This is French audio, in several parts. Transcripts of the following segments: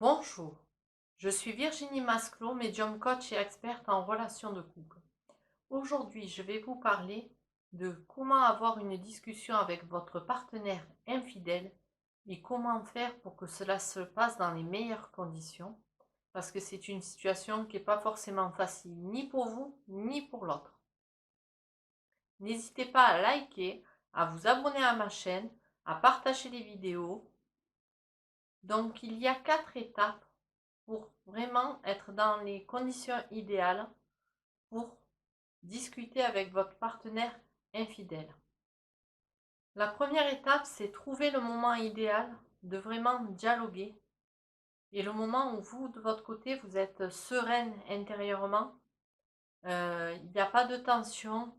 Bonjour, je suis Virginie Masclot, médium coach et experte en relations de couple. Aujourd'hui, je vais vous parler de comment avoir une discussion avec votre partenaire infidèle et comment faire pour que cela se passe dans les meilleures conditions, parce que c'est une situation qui n'est pas forcément facile, ni pour vous, ni pour l'autre. N'hésitez pas à liker, à vous abonner à ma chaîne, à partager les vidéos. Donc, il y a 4 étapes pour vraiment être dans les conditions idéales pour discuter avec votre partenaire infidèle. La première étape, c'est trouver le moment idéal de vraiment dialoguer et le moment où vous, de votre côté, vous êtes sereine intérieurement, il n'y a pas de tension,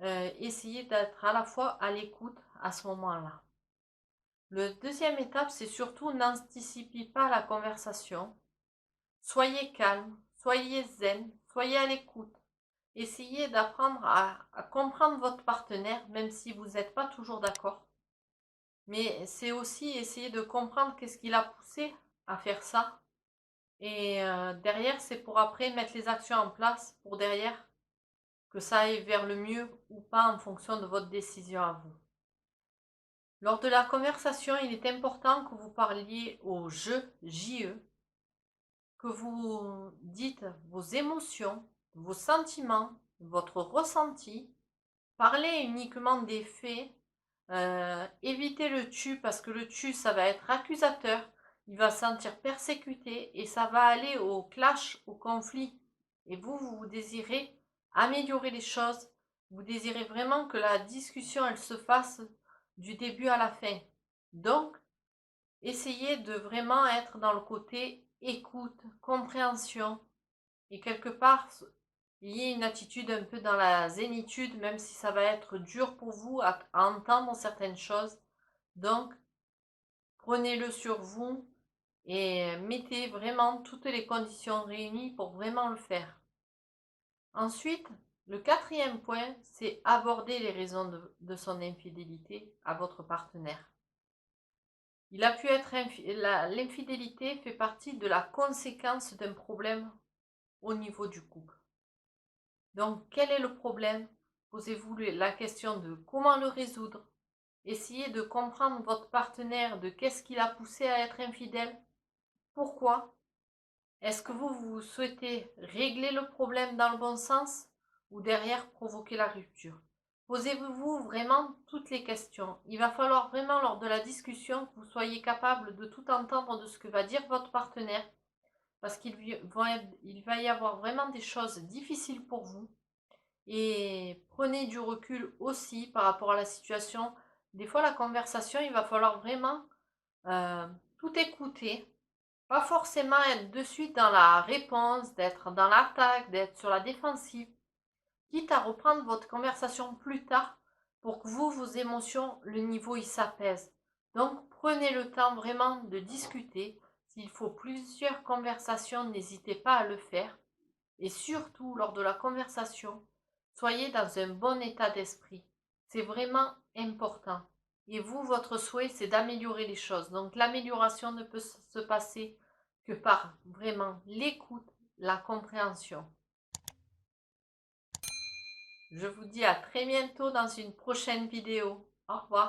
essayez d'être à la fois à l'écoute à ce moment-là. La deuxième étape, c'est surtout n'anticipez pas la conversation. Soyez calme, soyez zen, soyez à l'écoute. Essayez d'apprendre à comprendre votre partenaire, même si vous n'êtes pas toujours d'accord. Mais c'est aussi essayer de comprendre qu'est-ce qui l'a poussé à faire ça. Et derrière, c'est pour après mettre les actions en place pour derrière que ça aille vers le mieux ou pas en fonction de votre décision à vous. Lors de la conversation, il est important que vous parliez au je, JE, que vous dites vos émotions, vos sentiments, votre ressenti. Parlez uniquement des faits. Évitez le tu parce que le tu, ça va être accusateur. Il va se sentir persécuté et ça va aller au clash, au conflit. Et vous désirez améliorer les choses. Vous désirez vraiment que la discussion, elle se fasse du début à la fin. Donc, essayez de vraiment être dans le côté écoute, compréhension et quelque part, il y ait une attitude un peu dans la zénitude, même si ça va être dur pour vous à entendre certaines choses. Donc, prenez-le sur vous et mettez vraiment toutes les conditions réunies pour vraiment le faire. Ensuite, le quatrième point, c'est aborder les raisons de son infidélité à votre partenaire. Il a pu être l'infidélité fait partie de la conséquence d'un problème au niveau du couple. Donc, quel est le problème? Posez-vous la question de comment le résoudre. Essayez de comprendre votre partenaire, de qu'est-ce qui l'a poussé à être infidèle. Pourquoi? Est-ce que vous souhaitez régler le problème dans le bon sens ou derrière provoquer la rupture? Posez-vous vraiment toutes les questions. Il va falloir vraiment lors de la discussion que vous soyez capable de tout entendre de ce que va dire votre partenaire parce qu'il va y avoir vraiment des choses difficiles pour vous. Et prenez du recul aussi par rapport à la situation. Des fois, la conversation, il va falloir vraiment tout écouter. Pas forcément être de suite dans la réponse, d'être dans l'attaque, d'être sur la défensive. Quitte à reprendre votre conversation plus tard pour que vos émotions, le niveau, il s'apaise. Donc, prenez le temps vraiment de discuter. S'il faut plusieurs conversations, n'hésitez pas à le faire. Et surtout, lors de la conversation, soyez dans un bon état d'esprit. C'est vraiment important. Et vous, votre souhait, c'est d'améliorer les choses. Donc l'amélioration ne peut se passer que par vraiment l'écoute, la compréhension. Je vous dis à très bientôt dans une prochaine vidéo. Au revoir.